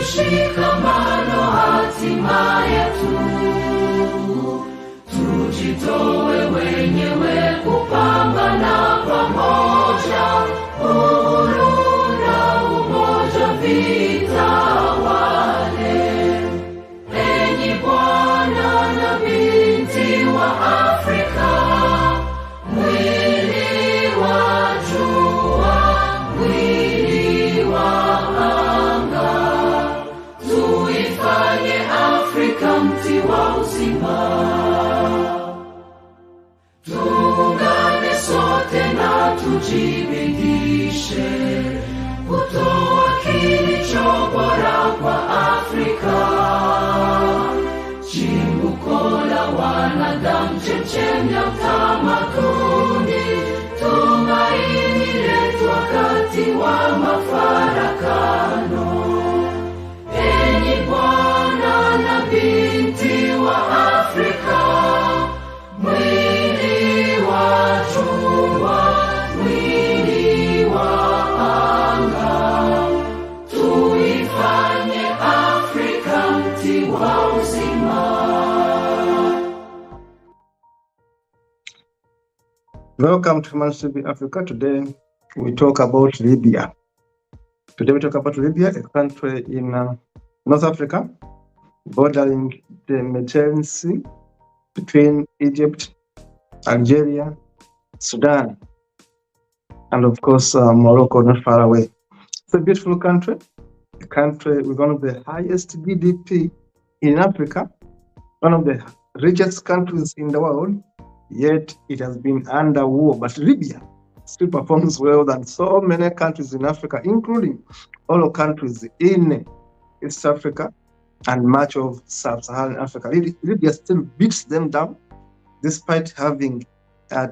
Mshikamano hatima yetu, tujitoe wenyewe kupambana pamoja, uhuru na umoja vitawale. Enyi bwana na binti wa Afrika, mwili wa jua, mwili wa anga, tuifanye Afrika mti wa uzima. Tuungane sote na tujibidishe kutoa kilicho bora kwa Afrika, chimbuko la wanadamu, chemchemi ya utamaduni, tumaini letu wakati wa mafarakano. Enyi bwana na binti wa Afrika, mwili wa jua, mwili wa anga, tuifanye Afrika mti wa uzima. Welcome to Humanist TV Africa. Today we talk about Libya. A country in North Africa, bordering the Mediterranean Sea, between Egypt, Algeria, Sudan, and of course Morocco, not far away. It's a beautiful country, a country with one of the highest GDP in Africa, one of the richest countries in the world, yet it has been under war. But Libya still performs well than so many countries in Africa, including all countries in East Africa and much of Sub-Saharan Africa. Libya still beats them down, despite having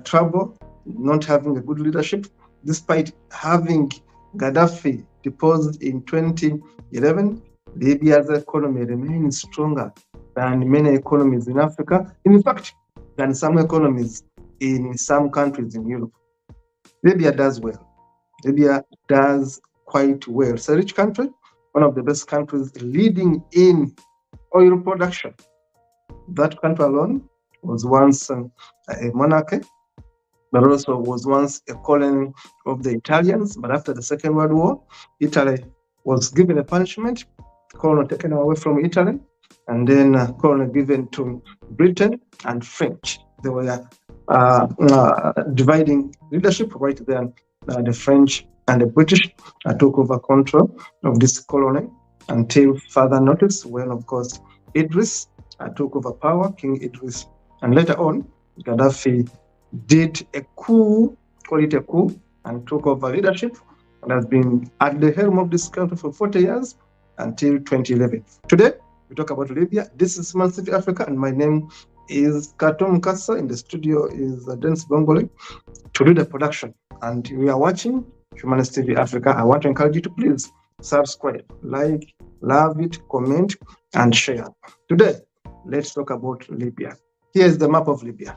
trouble, not having a good leadership, despite having Gaddafi deposed in 2011. Libya's economy remains stronger than many economies in Africa, in fact, than some economies in some countries in Europe. Libya does well. Libya does quite well. It's a rich country, one of the best countries leading in oil production. That country alone was once a monarchy, but also was once a colony of the Italians. But after the Second World War, Italy was given a punishment, colony taken away from Italy, and then colony given to Britain and French. They were dividing leadership right there. The French and the British took over control of this colony until further notice, when, of course, Idris took over power, King Idris. And later on, Gaddafi did a coup, call it a coup, and took over leadership, and has been at the helm of this country for 40 years until 2011. Today, we talk about Libya. This is Humanist TV Africa, and my name is Katom Kassa. In the studio is Dennis Bongole to do the production. And we are watching Humanist TV Africa. I want to encourage you to please subscribe, like, love it, comment, and share. Today, let's talk about Libya. Here's the map of Libya.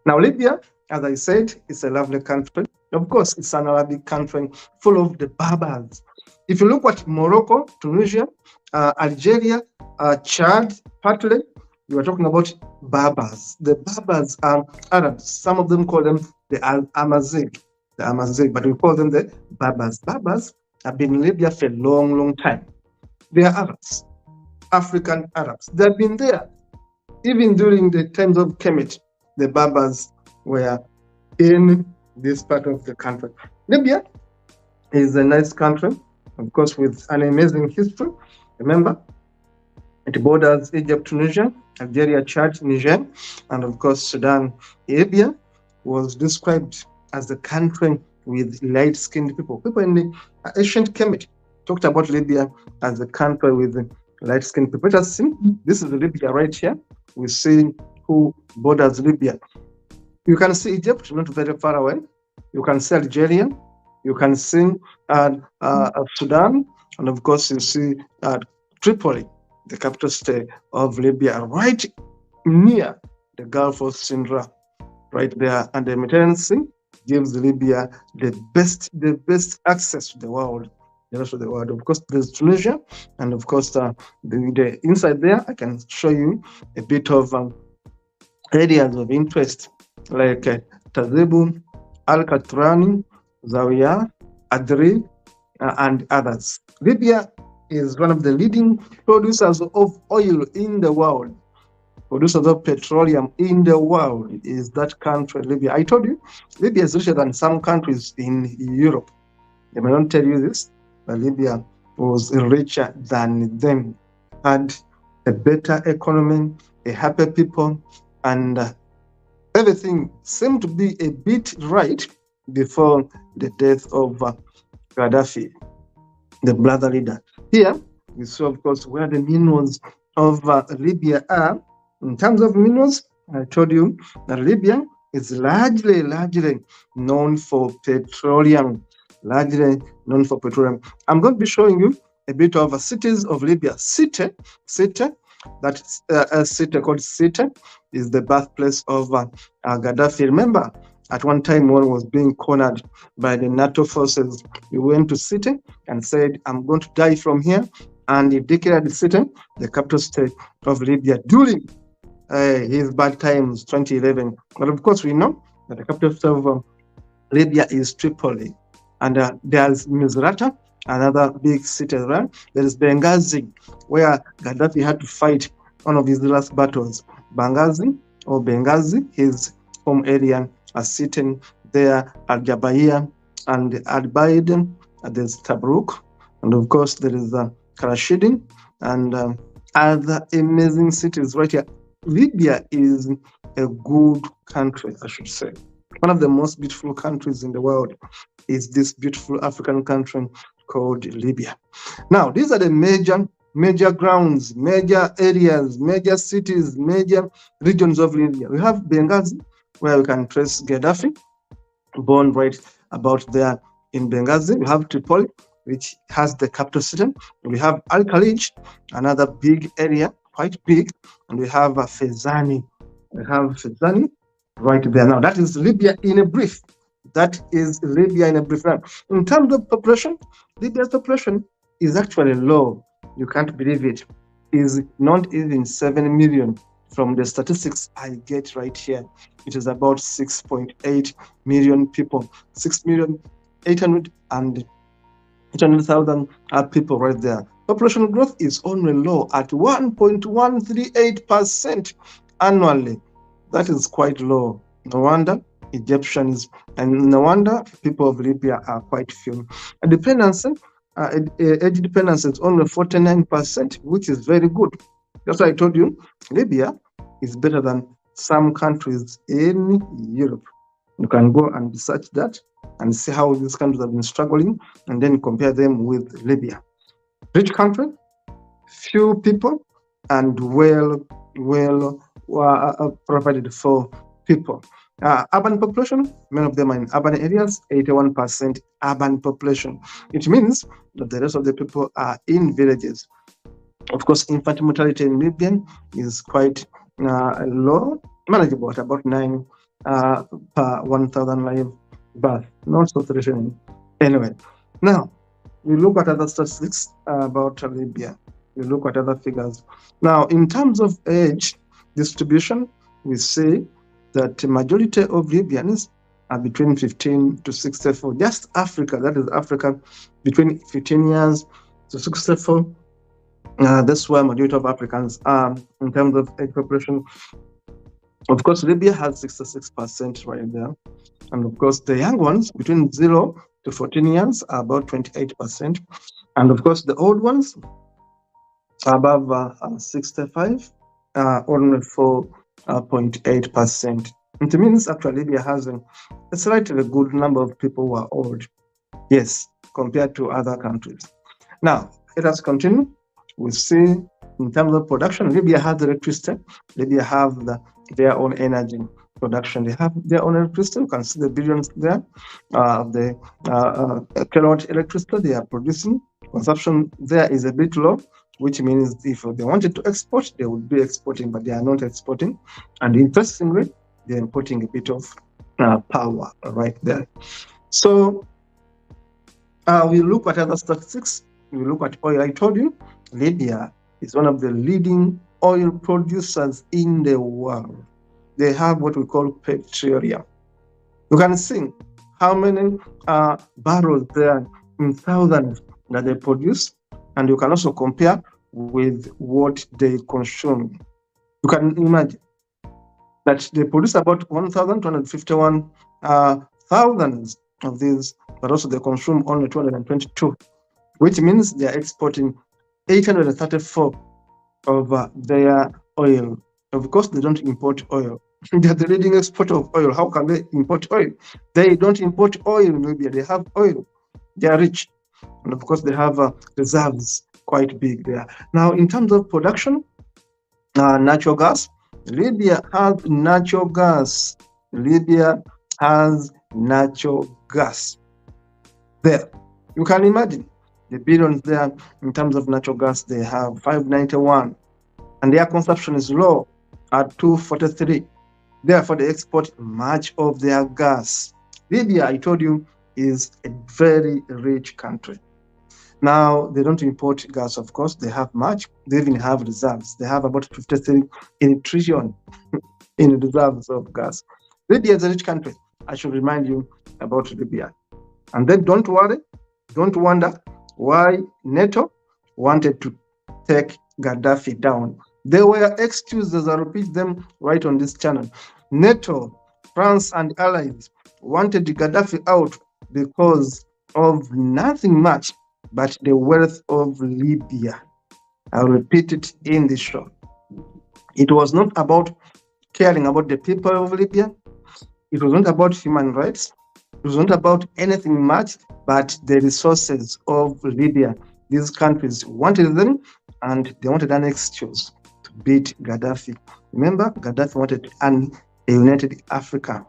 Now, Libya, as I said, is a lovely country. Of course, it's an Arabic country full of the Berbers. If you look at Morocco, Tunisia, Algeria, Chad, partly, you are talking about Berbers. The Berbers are Arabs. Some of them call them the Amazigh, but we call them the Berbers. Berbers have been in Libya for a long, long time. They are Arabs, African Arabs. They've been there. Even during the times of Kemet, the Berbers were in this part of the country. Libya is a nice country, of course, with an amazing history. Remember, it borders Egypt, Tunisia, Algeria, Chad, Niger, and of course Sudan. Libya was described as the country with light-skinned people. People in the ancient Kemet talked about Libya as a country with light-skinned people. Let us see. This is Libya right here. We see who borders Libya. You can see Egypt, not very far away. You can see Algeria. You can see Sudan, and of course you see Tripoli, the capital state of Libya, right near the Gulf of Sinjar, right there. And the Mediterranean Sea gives Libya the best access to the world the rest of the world. Of course, there's Tunisia, and of course, the inside there, I can show you a bit of areas of interest like Tazibu, Al-Katrani, Zawiya, Adri, and others. Libya is one of the leading producers of oil in the world. Producers of petroleum in the world is that country, Libya. I told you, Libya is richer than some countries in Europe. They may not tell you this, but Libya was richer than them, had a better economy, a happy people, and everything seemed to be a bit right before the death of Gaddafi, the brother leader. Here, we saw, of course, where the minerals of Libya are. In terms of minerals, I told you that Libya is largely known for petroleum. I'm going to be showing you a bit of cities of Libya. Sirte, that's a city called Sirte, is the birthplace of Gaddafi. Remember, at one time one was being cornered by the NATO forces. He went to Sirte and said, I'm going to die from here. And he declared Sirte the capital state of Libya during his bad times, 2011. But of course, we know that the capital state of Libya is Tripoli. And there's Misrata, another big city around. There is Benghazi, where Gaddafi had to fight one of his last battles. Benghazi, his home area, are sitting there, Al-Jabaiyah and Al-Baid, there's Tabruk, and of course there is Karashidin and other amazing cities right here. Libya is a good country, I should say. One of the most beautiful countries in the world is this beautiful African country called Libya. Now, these are the major grounds, major areas, major cities, major regions of Libya. We have Benghazi, where we can trace Gaddafi, born right about there in Benghazi. We have Tripoli, which has the capital city. We have Al-Khalij, another big area, quite big, and we have Fezzani. Right there. Now, that is Libya in a brief. Now, in terms of population, Libya's population is actually low. You can't believe it. Is not even 7 million. From the statistics I get right here, it is about 6.8 million people. 6,800,000 people right there. Population growth is only low at 1.138% annually. That is quite low. No wonder Egyptians and no wonder people of Libya are quite few. Age dependence is only 49%, which is very good. That's why I told you, Libya is better than some countries in Europe. You can go and research that and see how these countries have been struggling and then compare them with Libya. Rich country, few people, and well provided for people. Urban population, many of them are in urban areas, 81% urban population. It means that the rest of the people are in villages. Of course, infant mortality in Libya is quite low, manageable at about 9 per 1,000 live birth. Not so threatening. Anyway, now we look at other statistics about Libya. We look at other figures. Now, in terms of age distribution, we see that the majority of Libyans are between 15 to 64. Just Africa, that is Africa, between 15 years to 64. That's where majority of Africans are in terms of age population. Of course, Libya has 66% right there. And of course, the young ones between 0 to 14 years are about 28%. And of course, the old ones above 65 only 4.8%. It means actually Libya has a slightly good number of people who are old, yes, compared to other countries. Now, let us continue. We see in terms of production, Libya has electricity. Libya have their own energy production. They have their own electricity. You can see the billions there. The kilowatt electricity they are producing. Consumption there is a bit low, which means if they wanted to export, they would be exporting, but they are not exporting. And interestingly, they're importing a bit of power right there. So We look at other statistics. We look at oil. I told you, Libya is one of the leading oil producers in the world. They have what we call petroleum. You can see how many barrels there in thousands that they produce, and you can also compare with what they consume. You can imagine that they produce about 1,251 thousands of these, but also they consume only 222, which means they are exporting 834 of their oil. Of course, they don't import oil. They are the leading exporter of oil. How can they import oil? They don't import oil in Libya. They have oil. They are rich. And of course, they have reserves quite big there. Now, in terms of production, natural gas, Libya has natural gas. Libya has natural gas. There, you can imagine the billions there in terms of natural gas. They have 591, and their consumption is low at 243. Therefore, they export much of their gas. Libya, I told you, is a very rich country. Now, they don't import gas, of course. They have much. They even have reserves. They have about 53 in trillion in reserves of gas. Libya is a rich country. I should remind you about Libya. And then don't worry, don't wonder why NATO wanted to take Gaddafi down. There were excuses, I repeat them right on this channel. NATO, France, and allies wanted Gaddafi out because of nothing much but the wealth of Libya. I'll repeat it in this show. It was not about caring about the people of Libya. It was not about human rights. It was not about anything much but the resources of Libya. These countries wanted them, and they wanted an excuse to beat Gaddafi. Remember, Gaddafi wanted a united Africa,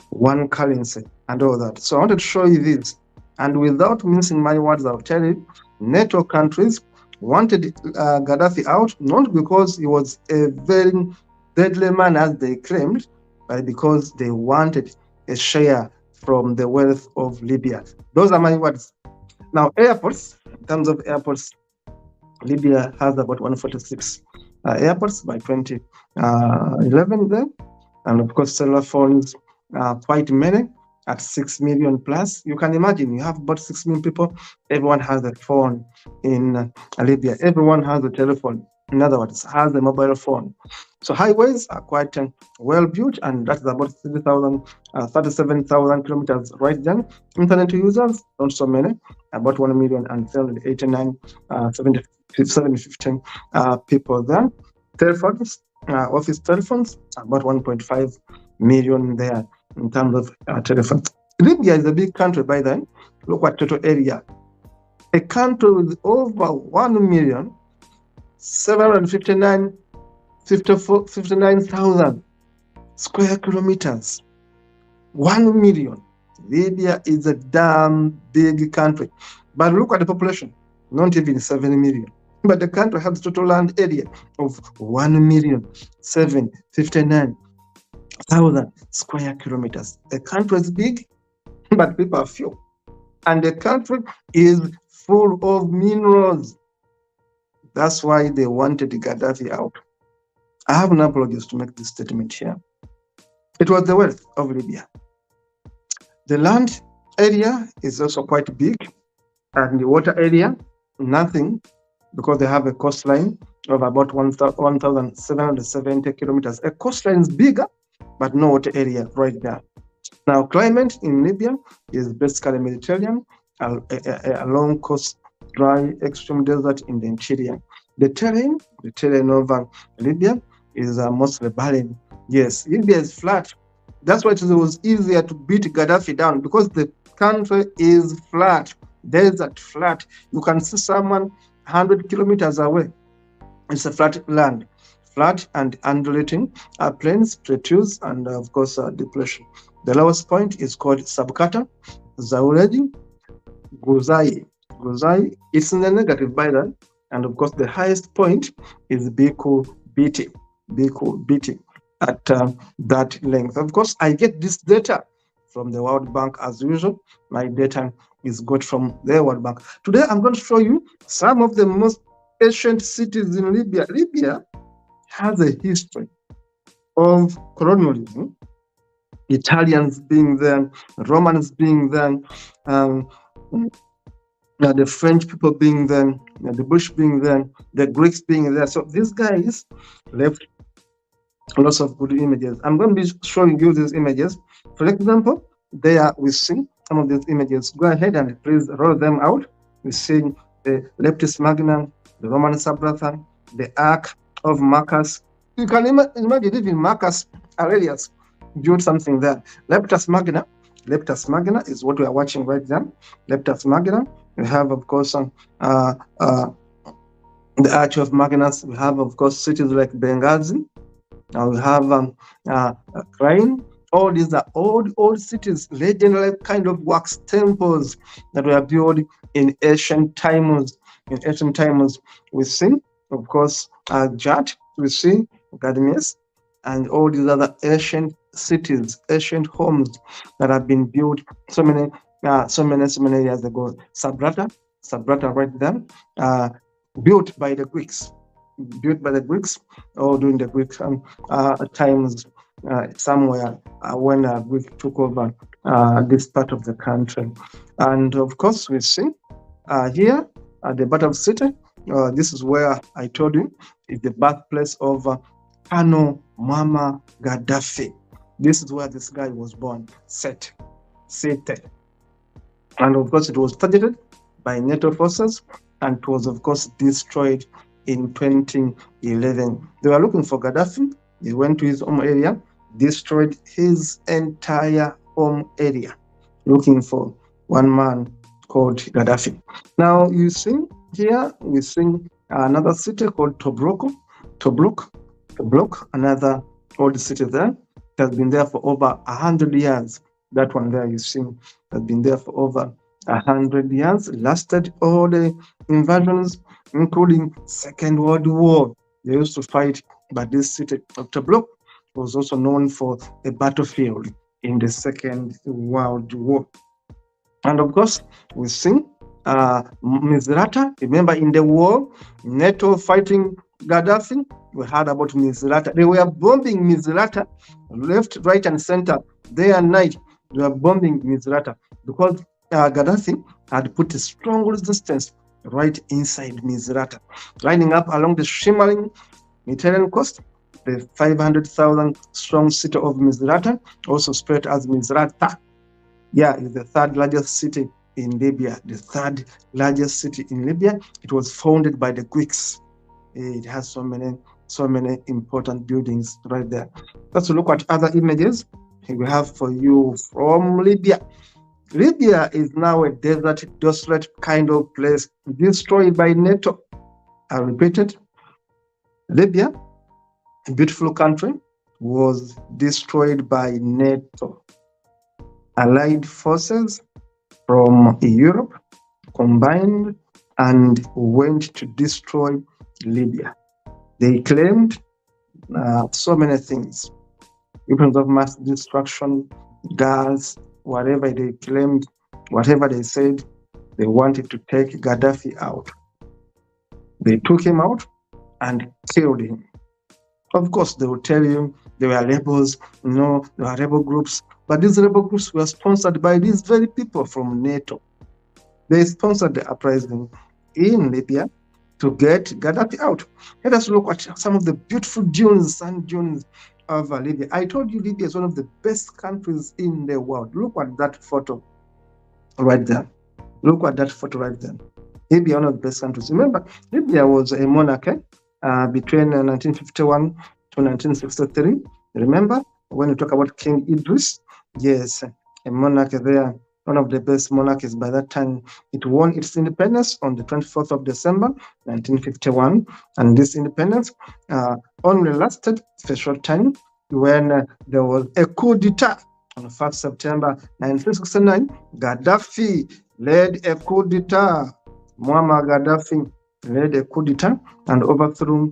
one currency, and all that. So I wanted to show you this. And without mincing my words, I'll tell you, NATO countries wanted Gaddafi out, not because he was a very deadly man as they claimed, but because they wanted a share from the wealth of Libya. Those are my words. Now, airports, in terms of airports, Libya has about 146 airports by 2011 there. And of course, cellular phones, quite many at 6 million plus. You can imagine you have about 6 million people. Everyone has a phone in Libya. Everyone has a telephone. In other words, has a mobile phone. So highways are quite well built, and that's about 37,000 kilometers right then. Internet users, not so many, about 1,789,715 people there. Telephones, office telephones, about 1.5 million there in terms of telephones. Libya is a big country by then. Look at total area. A country with over 1,759,000 square kilometers. 1 million. Libya is a damn big country. But look at the population, not even 7 million. But the country has total land area of 1,759,000 square kilometers. The country is big, but people are few. And the country is full of minerals. That's why they wanted Gaddafi out. I have an apology to make this statement here. It was the wealth of Libya. The land area is also quite big, and the water area, nothing, because they have a coastline of about 1,770 kilometers. A coastline is bigger, but no water area right there. Now, climate in Libya is basically Mediterranean, a long coast, dry, extreme desert in the interior. The terrain of Libya is mostly barren. Yes, Libya is flat. That's why it was easier to beat Gaddafi down, because the country is flat, desert flat. You can see someone 100 kilometers away. It's a flat land, flat and undulating plains, plateaus, and of course depression. The lowest point is called Sabkata, Zauredi, Guzai. It's in the negative by that. And of course, the highest point is Biku Biti at that length. Of course, I get this data from the World Bank as usual. My data is got from the World Bank. Today, I'm going to show you some of the most ancient cities in Libya. Libya has a history of colonialism, Italians being there, Romans being there, um, the French people being there, the British being there, the Greeks being there. So these guys left lots of good images. I'm going to be showing you these images. For example, there we see some of these images. Go ahead and please roll them out. We see the Leptis Magna, the Roman Sabratha, the Ark of Marcus. You can imagine even Marcus Aurelius built something there. Leptis Magna is what we are watching right now. Leptis Magna. We have, of course, the Arch of Magnus. We have, of course, cities like Benghazi. We have Crane. All these are old cities, legendary kind of wax temples that were built in ancient times. We see, of course, Jat. We see Gadames, and all these other ancient cities, ancient homes that have been built so many years ago. Sabrata right there, built by the Greeks, or during the Greek times, somewhere when Greek took over this part of the country. And of course, we see here at the Battle of City, this is where I told you is the birthplace of Colonel Muammar Gaddafi. This is where this guy was born, Sete. And of course, it was targeted by NATO forces, and it was, of course, destroyed in 2011. They were looking for Gaddafi. He went to his home area, destroyed his entire home area, looking for one man called Gaddafi. Now, you see here, we see another city called Tobruk, another old city there. It has been there for over 100 years. That one there you see has been there for over 100 years, lasted all the invasions, including Second World War. They used to fight, but this city of Tobruk was also known for a battlefield in the Second World War. And of course, we see Misrata. Remember, in the war, NATO fighting Gaddafi, we heard about Misrata. They were bombing Misrata left, right, and center, day and night. They were bombing Misrata because Gaddafi had put a strong resistance right inside Misrata, lining up along the shimmering Mediterranean coast. The 500,000 strong city of Misrata, also spread as Misrata, is the third largest city in Libya. The third largest city in Libya. It was founded by the Greeks. It has so many important buildings right there. Let's look at other images we have for you from Libya. Libya is now a desert, desolate kind of place, destroyed by NATO. I repeat it. Libya, a beautiful country, was destroyed by NATO. Allied forces from Europe combined and went to destroy Libya. They claimed so many things, weapons of mass destruction, gas, whatever they claimed, whatever they said, they wanted to take Gaddafi out. They took him out and killed him. Of course, they will tell you there were rebels, there were rebel groups, but these rebel groups were sponsored by these very people from NATO. They sponsored the uprising in Libya to get Gaddafi out. Let us look at some of the beautiful sand dunes of Libya. I told you Libya is one of the best countries in the world. Look at that photo right there. Libya, one of the best countries. Remember, Libya was a monarchy between 1951 to 1963. Remember, when you talk about King Idris, yes, a monarchy there, one of the best monarchies by that time. It won its independence on the 24th of December, 1951. And this independence only lasted for a short time when there was a coup d'etat on 1st September 1969. Gaddafi led a coup d'etat. Muammar Gaddafi led a coup d'etat and overthrew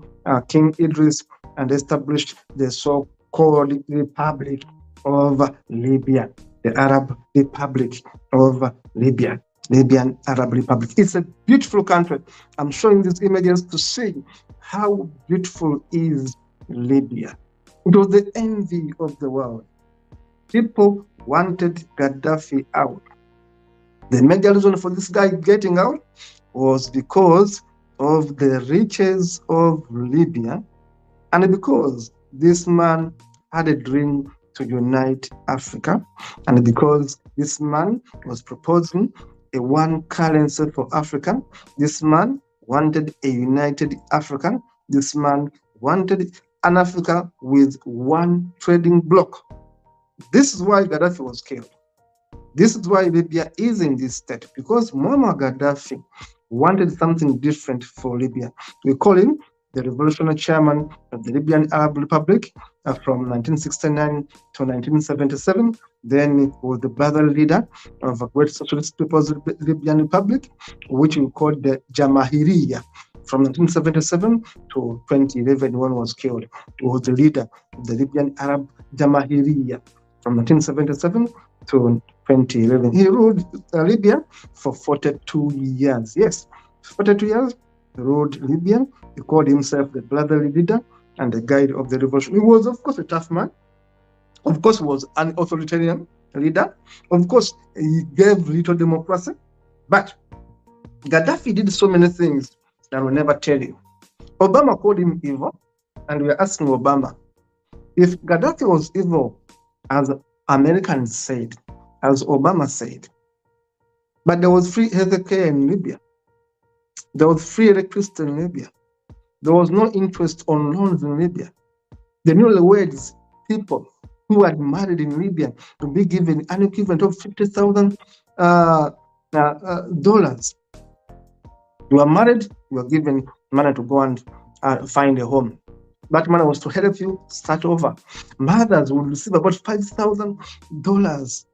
King Idris and established the so-called Republic of Libya, the Arab Republic of Libya. Libyan Arab Republic. It's a beautiful country. I'm showing these images to see how beautiful is Libya. It was the envy of the world. People wanted Gaddafi out. The major reason for this guy getting out was because of the riches of Libya and because this man had a dream to unite Africa, and because this man was proposing a one currency for Africa, this man wanted a united Africa, this man wanted an Africa with one trading bloc. This is why Gaddafi was killed. This is why Libya is in this state, because Muammar Gaddafi wanted something different for Libya. We call him the revolutionary chairman of the Libyan Arab Republic from 1969 to 1977. Then he was the brother leader of a great socialist People's Libyan Republic, which we call the Jamahiriya. From 1977 to 2011, when he was killed, he was the leader of the Libyan Arab Jamahiriya. From 1977 to 2011. He ruled Libya for 42 years. Yes, 42 years he ruled Libya. He called himself the brotherly leader and the guide of the revolution. He was, of course, a tough man. Of course, he was an authoritarian leader. Of course, he gave little democracy. But Gaddafi did so many things that I will never tell you. Obama called him evil, and we are asking Obama, if Gaddafi was evil, as Americans said, as Obama said, but there was free healthcare in Libya, there was free electricity in Libya, there was no interest on loans in Libya. The newlyweds people who had married in Libya to be given an equivalent of $50,000. You are married, you are given money to go and find a home. That money was to help you start over. Mothers would receive about $5,000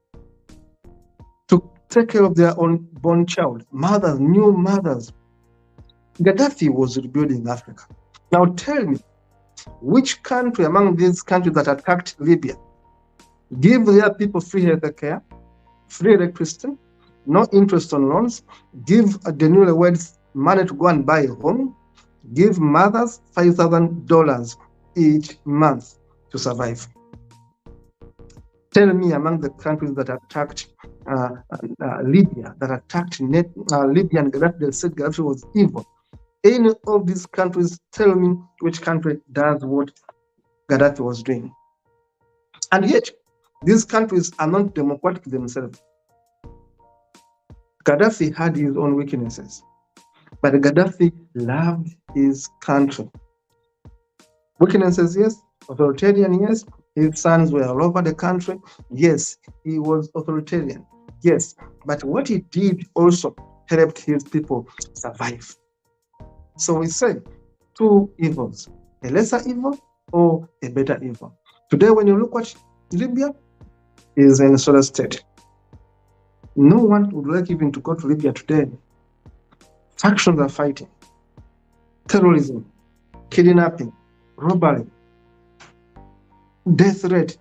to take care of their unborn child. Mothers, new mothers. Gaddafi was rebuilding Africa. Now tell me, which country among these countries that attacked Libya give their people free health care, free electricity, no interest on loans, give the newlyweds money to go and buy a home, give mothers $5,000 each month to survive? Tell me, among the countries that attacked Libya, that attacked Libya and Gaddafi, that said Gaddafi was evil, any of these countries, tell me which country does what Gaddafi was doing. And yet, these countries are not democratic themselves. Gaddafi had his own weaknesses, but Gaddafi loved his country. Weaknesses, yes. Authoritarian, yes. His sons were all over the country. Yes, he was authoritarian. Yes, but what he did also helped his people survive. So we say two evils, a lesser evil or a better evil. Today, when you look at Libya, is in a solar state. No one would like even to go to Libya today. Factions are fighting. Terrorism, kidnapping, robbery, death rate,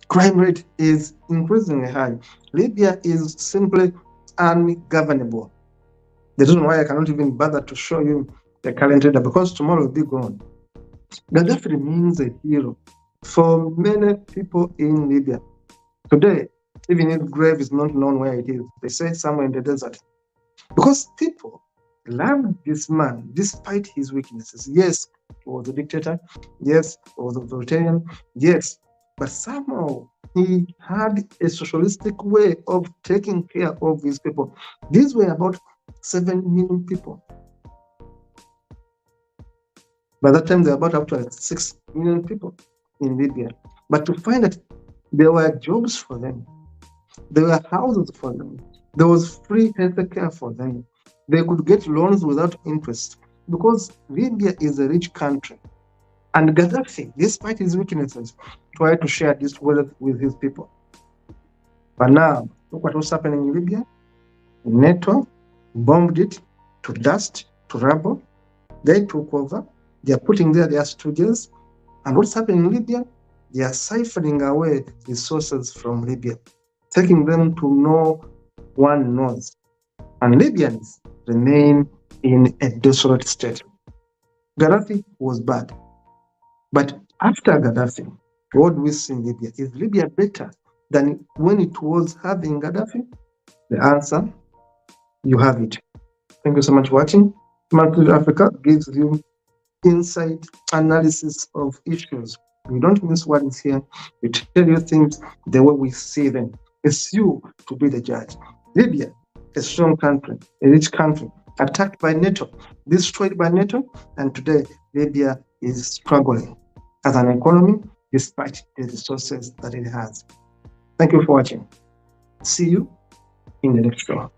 crime rate is increasingly high. Libya is simply ungovernable. The reason why I cannot even bother to show you the current data, because tomorrow will be gone. Gaddafi remains a hero for many people in Libya. Today, even his grave is not known where it is. They say somewhere in the desert. Because people loved this man despite his weaknesses. Yes, he was a dictator. Yes, he was authoritarian. Yes, but somehow he had a socialistic way of taking care of his people. These were about 7 million people. By that time, there were about up to 6 million people in Libya. But to find that there were jobs for them, there were houses for them, there was free health care for them, they could get loans without interest, because Libya is a rich country. And Gaddafi, despite his weaknesses, tried to share this wealth with his people. But now, look what was happening in Libya. NATO bombed it to dust, to rubble. They took over. They are putting there their stooges. And what's happening in Libya? They are siphoning away resources from Libya, taking them to no one knows. and Libyans remain in a desolate state. Gaddafi was bad, but after Gaddafi, what do we see in Libya? Is Libya better than when it was having Gaddafi? The answer, you have it. Thank you so much for watching. Market Africa gives you insight analysis of issues. We don't miss what is here. We tell you things the way we see them. It's you to be the judge. Libya, a strong country, a rich country, attacked by NATO, destroyed by NATO, and today Libya is struggling as an economy despite the resources that it has. Thank you for watching. See you in the next show.